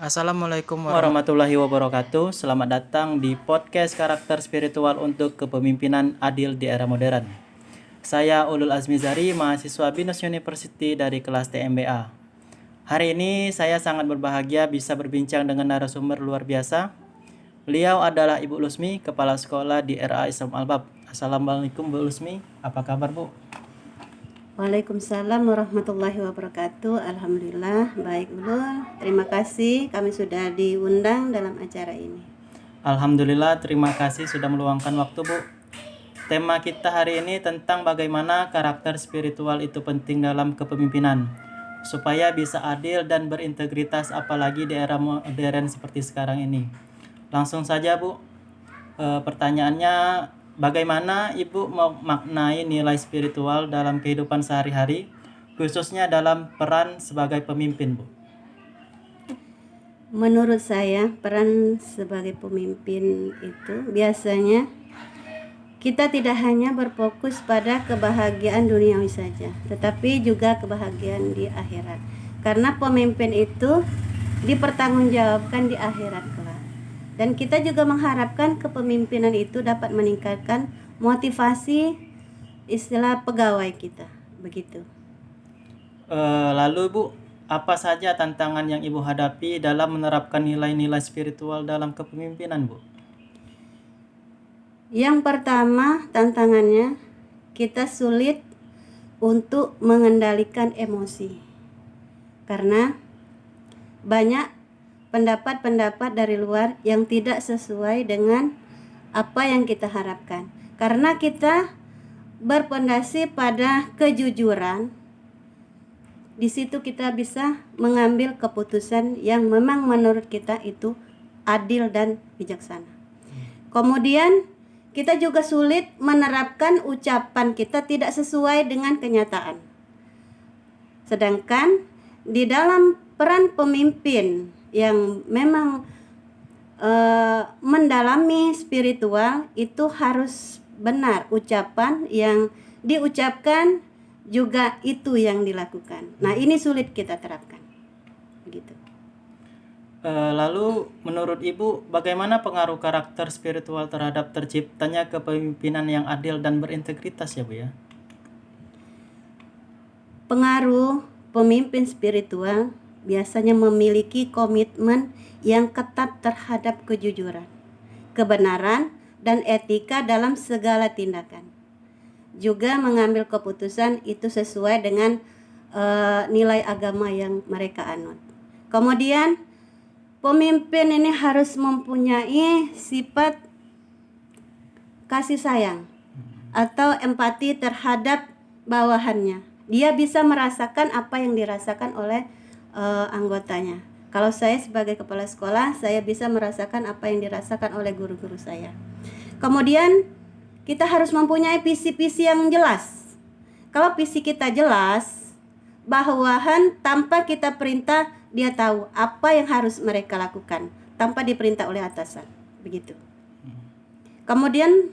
Assalamualaikum Warahmatullahi wabarakatuh. Selamat datang di podcast Karakter Spiritual untuk Kepemimpinan Adil di Era Modern. Saya Ulul Azmi Zari, mahasiswa BINUS University dari kelas TMBA. Hari ini saya sangat berbahagia bisa berbincang dengan narasumber luar biasa. Beliau adalah Ibu Lusmi, Kepala Sekolah di RA Islam Albab. Assalamualaikum Bu Lusmi, apa kabar Bu? Waalaikumsalam warahmatullahi wabarakatuh. Alhamdulillah baik Ulul. Terima kasih kami sudah diundang dalam acara ini. Alhamdulillah, terima kasih sudah meluangkan waktu Bu. Tema kita hari ini tentang bagaimana karakter spiritual itu penting dalam kepemimpinan supaya bisa adil dan berintegritas apalagi di era modern seperti sekarang ini. Langsung saja Bu, pertanyaannya, bagaimana Ibu memaknai nilai spiritual dalam kehidupan sehari-hari, khususnya dalam peran sebagai pemimpin, Bu? Menurut saya peran sebagai pemimpin itu biasanya kita tidak hanya berfokus pada kebahagiaan duniawi saja, tetapi juga kebahagiaan di akhirat. Karena pemimpin itu dipertanggungjawabkan di akhirat kelak. Dan kita juga mengharapkan kepemimpinan itu dapat meningkatkan motivasi istilah pegawai kita, begitu. Lalu Bu, apa saja tantangan yang Ibu hadapi dalam menerapkan nilai-nilai spiritual dalam kepemimpinan, Bu? Yang pertama tantangannya, kita sulit untuk mengendalikan emosi. Karena banyak pendapat-pendapat dari luar yang tidak sesuai dengan apa yang kita harapkan. Karena kita berpondasi pada kejujuran, di situ kita bisa mengambil keputusan yang memang menurut kita itu adil dan bijaksana. Kemudian kita juga sulit menerapkan ucapan kita tidak sesuai dengan kenyataan. Sedangkan di dalam peran pemimpin yang memang mendalami spiritual itu harus benar, ucapan yang diucapkan juga itu yang dilakukan. Nah, ini sulit kita terapkan. Begitu. Lalu menurut Ibu, bagaimana pengaruh karakter spiritual terhadap terciptanya kepemimpinan yang adil dan berintegritas ya Bu ya? Pengaruh pemimpin spiritual biasanya memiliki komitmen yang ketat terhadap kejujuran, kebenaran, dan etika dalam segala tindakan. Juga mengambil keputusan itu sesuai dengan nilai agama yang mereka anut. Kemudian pemimpin ini harus mempunyai sifat kasih sayang atau empati terhadap bawahannya. Dia bisa merasakan apa yang dirasakan oleh anggotanya. Kalau saya sebagai kepala sekolah, saya bisa merasakan apa yang dirasakan oleh guru-guru saya. Kemudian kita harus mempunyai visi-visi yang jelas. Kalau visi kita jelas, bawahan tanpa kita perintah, dia tahu apa yang harus mereka lakukan tanpa diperintah oleh atasan. Begitu. Kemudian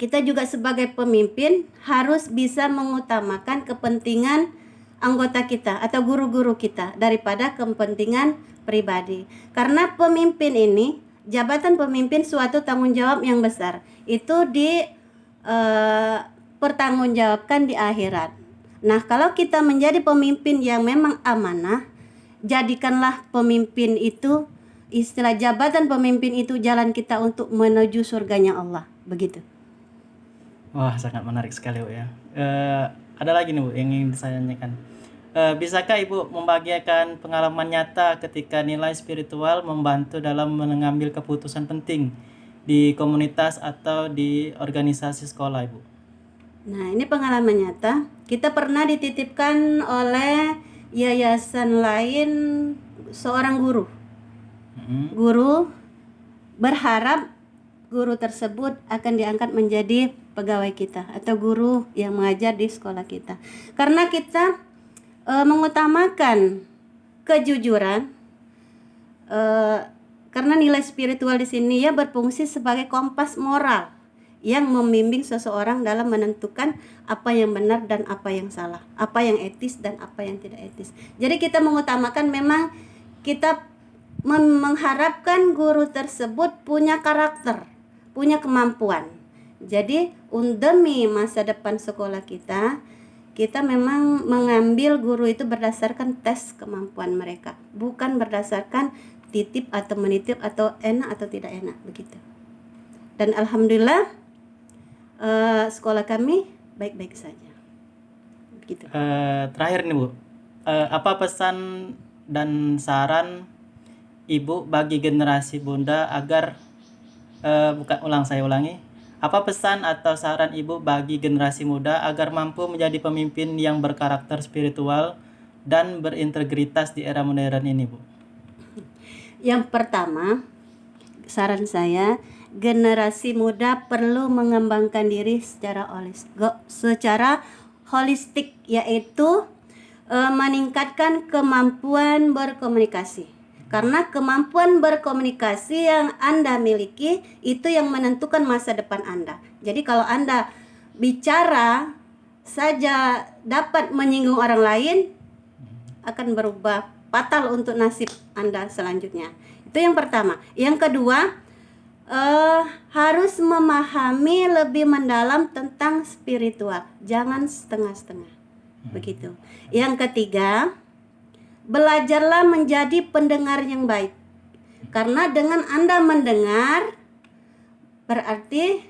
kita juga sebagai pemimpin harus bisa mengutamakan kepentingan anggota kita atau guru-guru kita daripada kepentingan pribadi. Karena pemimpin ini, jabatan pemimpin suatu tanggung jawab yang besar. Itu pertanggungjawabkan di akhirat. Nah, kalau kita menjadi pemimpin yang memang amanah, jadikanlah pemimpin itu, istilah jabatan pemimpin itu jalan kita untuk menuju surganya Allah. Begitu. Wah, sangat menarik sekali Bu ya. Ada lagi nih Bu yang ingin saya tanyakan. Bisakah Ibu membagikan pengalaman nyata ketika nilai spiritual membantu dalam mengambil keputusan penting di komunitas atau di organisasi sekolah Ibu? Nah, ini pengalaman nyata. Kita pernah dititipkan oleh yayasan lain seorang guru. Guru berharap guru tersebut akan diangkat menjadi pegawai kita atau guru yang mengajar di sekolah kita. Karena kita mengutamakan kejujuran, karena nilai spiritual di sini ya berfungsi sebagai kompas moral yang membimbing seseorang dalam menentukan apa yang benar dan apa yang salah, apa yang etis dan apa yang tidak etis. Jadi kita mengutamakan memang kita mengharapkan guru tersebut punya karakter, punya kemampuan. Jadi demi masa depan sekolah kita memang mengambil guru itu berdasarkan tes kemampuan mereka, bukan berdasarkan titip atau menitip atau enak atau tidak enak begitu. Dan alhamdulillah sekolah kami baik-baik saja. Begitu. Terakhir nih Bu, apa pesan dan saran Ibu bagi generasi Bunda agar saya ulangi. Apa pesan atau saran Ibu bagi generasi muda agar mampu menjadi pemimpin yang berkarakter spiritual dan berintegritas di era modern ini, Bu? Yang pertama, saran saya, generasi muda perlu mengembangkan diri secara holistik, yaitu meningkatkan kemampuan berkomunikasi. Karena kemampuan berkomunikasi yang Anda miliki itu yang menentukan masa depan Anda. Jadi kalau Anda bicara saja dapat menyinggung orang lain, akan berubah fatal untuk nasib Anda selanjutnya. Itu yang pertama. Yang kedua, harus memahami lebih mendalam tentang spiritual. Jangan setengah-setengah. Begitu. Yang ketiga, belajarlah menjadi pendengar yang baik. Karena dengan Anda mendengar, berarti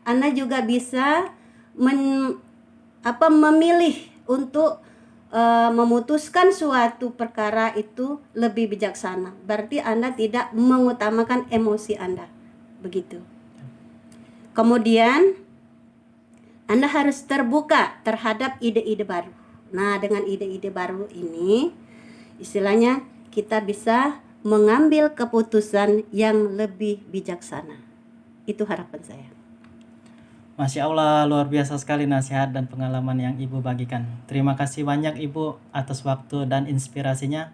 Anda juga bisa memilih untuk memutuskan suatu perkara itu lebih bijaksana. Berarti Anda tidak mengutamakan emosi Anda. Begitu. Kemudian Anda harus terbuka terhadap ide-ide baru. Nah, dengan ide-ide baru ini istilahnya kita bisa mengambil keputusan yang lebih bijaksana. Itu harapan saya. Masya Allah, luar biasa sekali nasihat dan pengalaman yang Ibu bagikan. Terima kasih banyak Ibu atas waktu dan inspirasinya.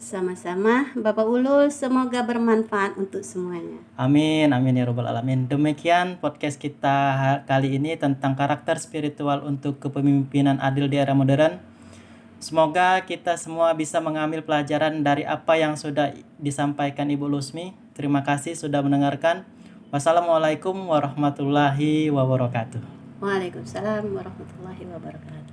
Sama-sama Bapak Ulul, semoga bermanfaat untuk semuanya. Amin, amin ya rabbal alamin. Demikian podcast kita kali ini tentang karakter spiritual untuk kepemimpinan adil di era modern. Semoga kita semua bisa mengambil pelajaran dari apa yang sudah disampaikan Ibu Lusmi. Terima kasih sudah mendengarkan. Wassalamualaikum warahmatullahi wabarakatuh. Waalaikumsalam warahmatullahi wabarakatuh.